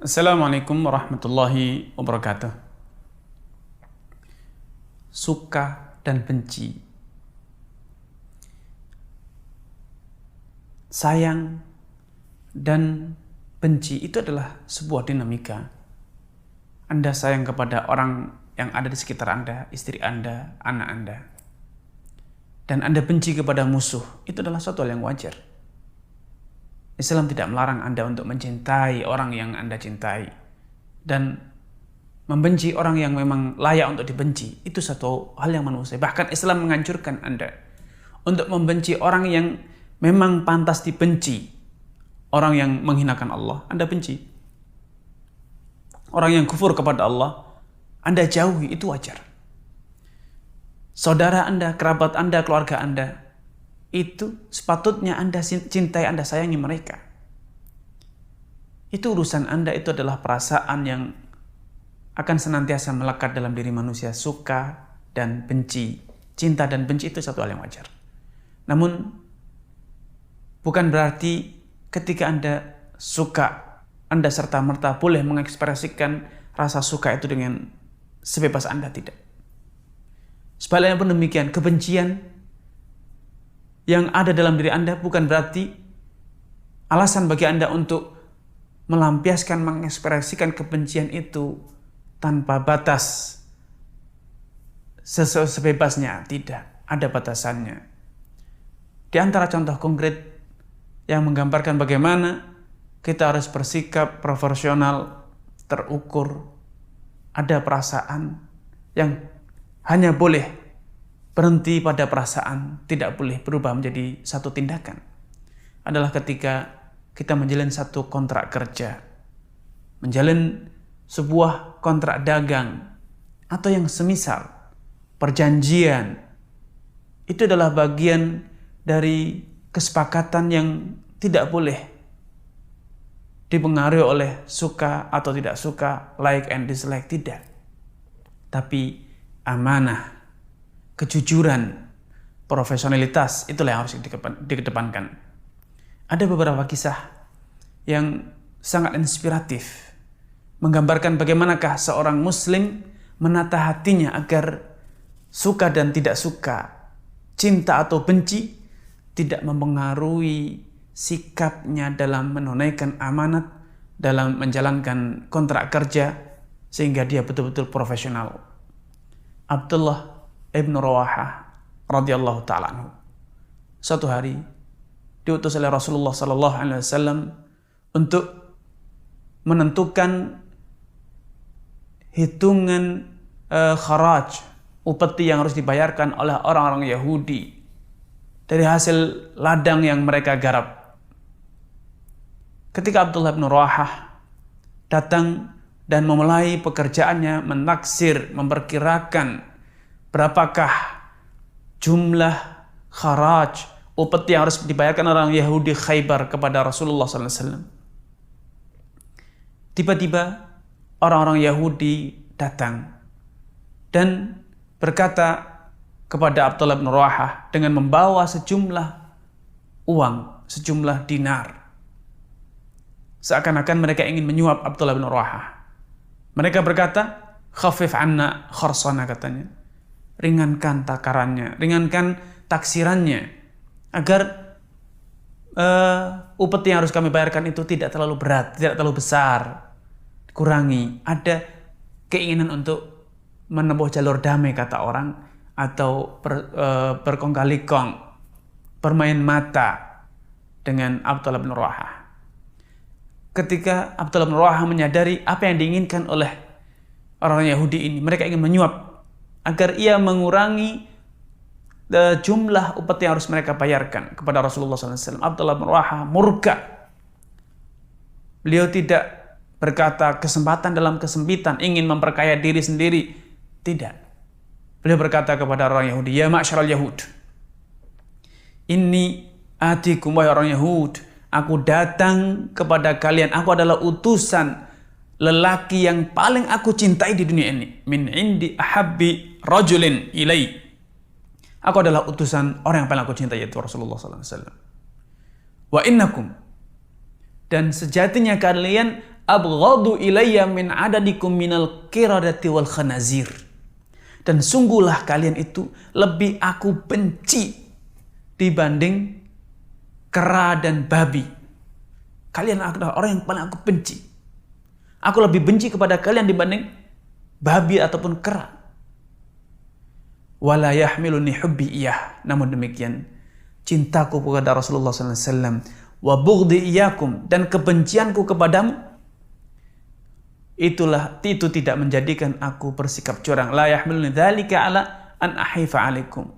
Assalamualaikum warahmatullahi wabarakatuh. Suka dan benci, sayang dan benci itu adalah sebuah dinamika. Anda sayang kepada orang yang ada di sekitar Anda, istri Anda, anak Anda, dan Anda benci kepada musuh, itu adalah suatu hal yang wajar. Islam tidak melarang Anda untuk mencintai orang yang Anda cintai dan membenci orang yang memang layak untuk dibenci. Itu satu hal yang manusia. Bahkan Islam menganjurkan Anda untuk membenci orang yang memang pantas dibenci. Orang yang menghinakan Allah, Anda benci. Orang yang kufur kepada Allah, Anda jauhi, itu wajar. Saudara Anda, kerabat Anda, keluarga Anda, itu sepatutnya Anda cintai, Anda sayangi mereka. Itu urusan Anda, itu adalah perasaan yang akan senantiasa melekat dalam diri manusia. Suka dan benci, cinta dan benci itu satu hal yang wajar. Namun bukan berarti ketika Anda suka, Anda serta-merta boleh mengekspresikan rasa suka itu dengan sebebas Anda, tidak. Sebaliknya pun demikian, kebencian yang ada dalam diri Anda bukan berarti alasan bagi Anda untuk melampiaskan, mengekspresikan kebencian itu tanpa batas, sebebasnya. Tidak, ada batasannya. Di antara contoh konkret yang menggambarkan bagaimana kita harus bersikap proporsional, terukur, ada perasaan yang hanya boleh berhenti pada perasaan, tidak boleh berubah menjadi satu tindakan, adalah ketika kita menjalin satu kontrak kerja, menjalin sebuah kontrak dagang, atau yang semisal, perjanjian. Itu adalah bagian dari kesepakatan yang tidak boleh dipengaruhi oleh suka atau tidak suka, like and dislike, tidak. Tapi amanah, kejujuran, profesionalitas, itulah yang harus dikedepankan. Ada beberapa kisah yang sangat inspiratif, menggambarkan bagaimanakah seorang muslim menata hatinya agar suka dan tidak suka, cinta atau benci, tidak mempengaruhi sikapnya dalam menunaikan amanat, dalam menjalankan kontrak kerja, sehingga dia betul-betul profesional. Abdullah Ibn Rawahah radhiyallahu ta'ala anhu suatu hari diutus oleh Rasulullah sallallahu alaihi wasallam untuk menentukan hitungan kharaj, upeti yang harus dibayarkan oleh orang-orang Yahudi dari hasil ladang yang mereka garap. Ketika Abdullah bin Rawahah datang dan memulai pekerjaannya, menaksir, memperkirakan berapakah jumlah kharaj, upeti yang harus dibayarkan orang Yahudi Khaybar kepada Rasulullah SAW. Tiba-tiba orang-orang Yahudi datang dan berkata kepada Abdullah bin Rawahah dengan membawa sejumlah uang, sejumlah dinar. Seakan-akan mereka ingin menyuap Abdullah bin Rawahah. Mereka berkata, "Khafif anna kharsana," katanya. Ringankan takarannya, ringankan taksirannya, agar upeti yang harus kami bayarkan itu tidak terlalu berat, tidak terlalu besar. Kurangi. Ada keinginan untuk menempuh jalur damai, kata orang, atau berkong kali kong, bermain mata dengan Abdullah bin Rawahah. Ketika Abdullah bin Rawahah menyadari apa yang diinginkan oleh orang Yahudi ini, mereka ingin menyuap agar ia mengurangi jumlah upeti yang harus mereka bayarkan kepada Rasulullah SAW. Abdullah bin Rawahah murka. Beliau tidak berkata kesempatan dalam kesempitan, ingin memperkaya diri sendiri. Tidak. Beliau berkata kepada orang Yahudi, "Ya ma'syaral Yahud, inni atikum, wahai orang Yahud, aku datang kepada kalian, aku adalah utusan lelaki yang paling aku cintai di dunia ini. Min indi ahabbi rajulin ilai. Aku adalah utusan orang yang paling aku cintai, yaitu Rasulullah SAW. Wa innakum, dan sejatinya kalian abghadu ilayya min adadikum minal qiradati wal khanazir. Dan sungguhlah kalian itu lebih aku benci dibanding kera dan babi. Kalian adalah orang yang paling aku benci. Aku lebih benci kepada kalian dibanding babi ataupun kera. Wala yahmiluni hubbi iyah. Namun demikian, cintaku kepada Rasulullah SAW wa bughdi iyyakum, dan kebencianku kepadamu, itu tidak menjadikan aku bersikap curang. La yahmiluni dzalika ala an ahifa alaikum.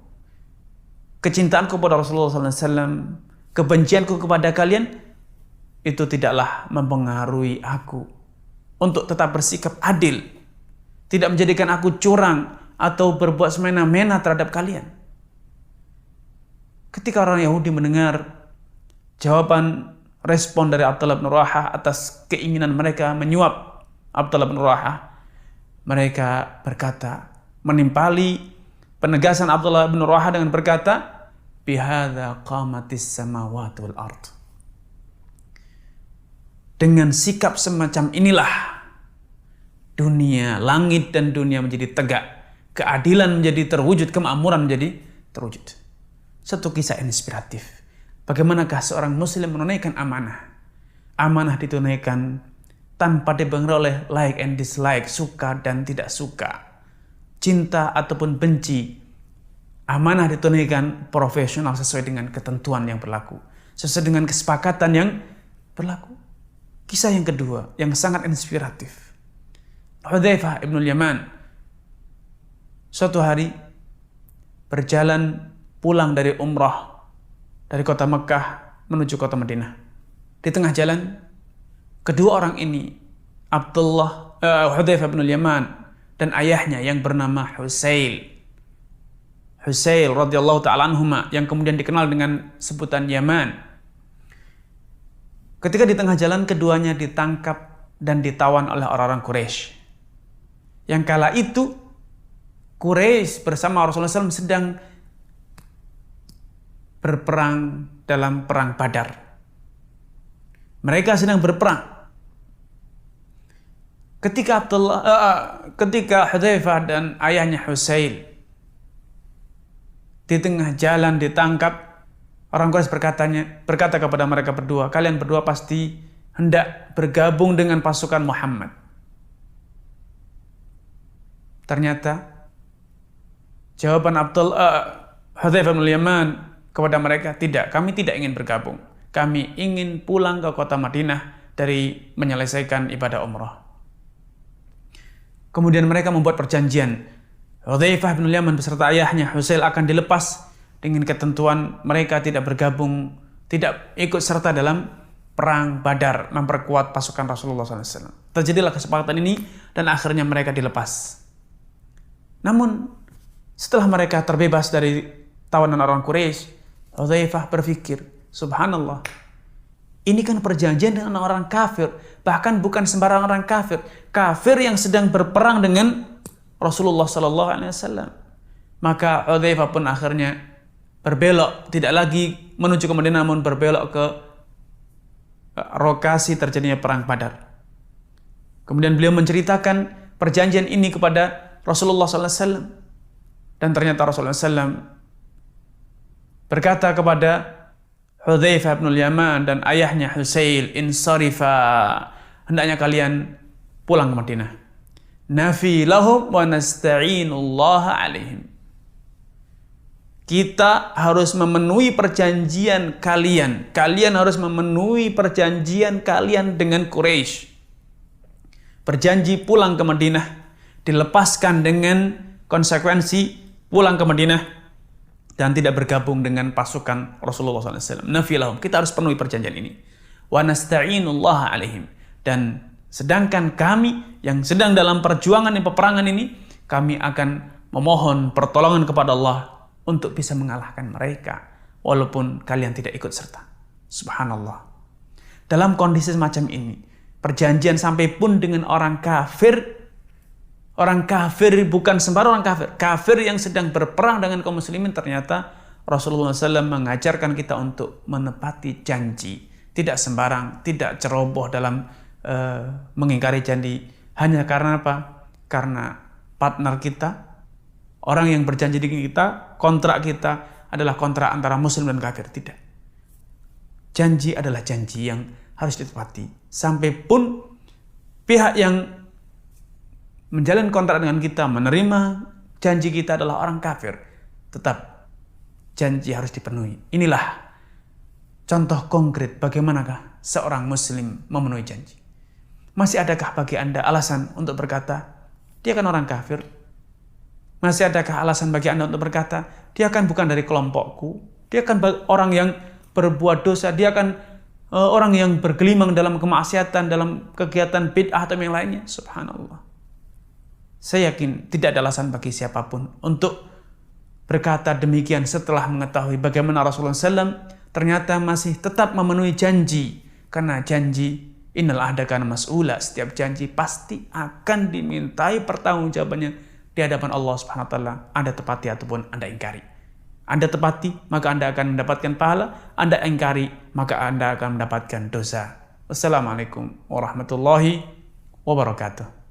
Kecintaanku kepada Rasulullah SAW, kebencianku kepada kalian, itu tidaklah mempengaruhi aku untuk tetap bersikap adil, tidak menjadikan aku curang atau berbuat semena-mena terhadap kalian. Ketika orang Yahudi mendengar jawaban respon dari Abdullah bin Rawahah atas keinginan mereka menyuap Abdullah bin Rawahah, mereka berkata, menimpali penegasan Abdullah bin Rawahah dengan berkata, bihadza qamatis samawati wal ard. Dengan sikap semacam inilah dunia, langit dan dunia menjadi tegak, keadilan menjadi terwujud, kemakmuran menjadi terwujud. Satu kisah inspiratif. Bagaimanakah seorang muslim menunaikan amanah? Amanah ditunaikan tanpa dipengaruhi oleh like and dislike, suka dan tidak suka, cinta ataupun benci. Amanah ditunaikan profesional sesuai dengan ketentuan yang berlaku, sesuai dengan kesepakatan yang berlaku. Kisah yang kedua yang sangat inspiratif. Hudzaifah ibnul Yaman suatu hari berjalan pulang dari umrah dari kota Mekah menuju kota Madinah. Di tengah jalan, kedua orang ini, Hudzaifah ibnul Yaman dan ayahnya yang bernama Husail radhiyallahu ta'ala anhuma, yang kemudian dikenal dengan sebutan Yaman. Ketika di tengah jalan, keduanya ditangkap dan ditawan oleh orang-orang Quraisy. Yang kala itu Quraisy bersama Rasulullah SAW sedang berperang dalam perang Badar. Mereka sedang berperang. Ketika Hudzaifah dan ayahnya Husail di tengah jalan ditangkap, orang Quraisy berkata kepada mereka berdua, kalian berdua pasti hendak bergabung dengan pasukan Muhammad. Ternyata jawaban Hudzaifah bin Yaman kepada mereka, tidak, kami tidak ingin bergabung. Kami ingin pulang ke kota Madinah dari menyelesaikan ibadah umrah. Kemudian mereka membuat perjanjian. Hudzaifah bin Yaman beserta ayahnya Husail akan dilepas dengan ketentuan mereka tidak bergabung, tidak ikut serta dalam perang Badar, memperkuat pasukan Rasulullah SAW. Terjadilah kesepakatan ini dan akhirnya mereka dilepas. Namun setelah mereka terbebas dari tawanan orang Quraisy, Hudzaifah berpikir, subhanallah, ini kan perjanjian dengan orang kafir, bahkan bukan sembarang orang kafir, kafir yang sedang berperang dengan Rasulullah SAW. Maka Hudzaifah pun akhirnya berbelok, tidak lagi menuju ke Madinah, namun berbelok ke lokasi terjadinya perang Badar. Kemudian beliau menceritakan perjanjian ini kepada Rasulullah SAW, dan ternyata Rasulullah SAW berkata kepada Hudzaifah bin Yaman dan ayahnya Husail, insarifa, hendaknya kalian pulang ke Madinah. Nafi lahum wa nasta'inullaha alaihim. Kita harus memenuhi perjanjian kalian. Kalian harus memenuhi perjanjian kalian dengan Quraisy. Berjanji pulang ke Madinah, dilepaskan dengan konsekuensi pulang ke Madinah dan tidak bergabung dengan pasukan Rasulullah SAW. Nafilahum, kita harus penuhi perjanjian ini. Wa nasta'inullaha alaihim. Dan sedangkan kami yang sedang dalam perjuangan dan peperangan ini, kami akan memohon pertolongan kepada Allah untuk bisa mengalahkan mereka, walaupun kalian tidak ikut serta. Subhanallah. Dalam kondisi semacam ini, perjanjian sampai pun dengan orang kafir bukan sembarang orang kafir, kafir yang sedang berperang dengan kaum muslimin, ternyata Rasulullah SAW mengajarkan kita untuk menepati janji, tidak sembarang, tidak ceroboh dalam mengingkari janji hanya karena apa? Karena partner kita, orang yang berjanji dengan kita, kontrak kita adalah kontrak antara muslim dan kafir. Tidak. Janji adalah janji yang harus ditepati. Sampai pun pihak yang menjalin kontrak dengan kita, menerima janji kita adalah orang kafir, tetap janji harus dipenuhi. Inilah contoh konkret bagaimanakah seorang muslim memenuhi janji. Masih adakah bagi Anda alasan untuk berkata, dia kan orang kafir? Masih adakah alasan bagi Anda untuk berkata, dia kan bukan dari kelompokku, dia kan orang yang berbuat dosa, dia kan orang yang bergelimang dalam kemaksiatan, dalam kegiatan bid'ah atau yang lainnya? Subhanallah. Saya yakin tidak ada alasan bagi siapapun untuk berkata demikian setelah mengetahui bagaimana Rasulullah SAW ternyata masih tetap memenuhi janji. Karena janji, innal ahda kana mas'ula, setiap janji pasti akan dimintai pertanggungjawabannya di hadapan Allah Subhanahu wa taala. Anda tepati ataupun Anda ingkari. Anda tepati, maka Anda akan mendapatkan pahala. Anda ingkari, maka Anda akan mendapatkan dosa. Wassalamualaikum warahmatullahi wabarakatuh.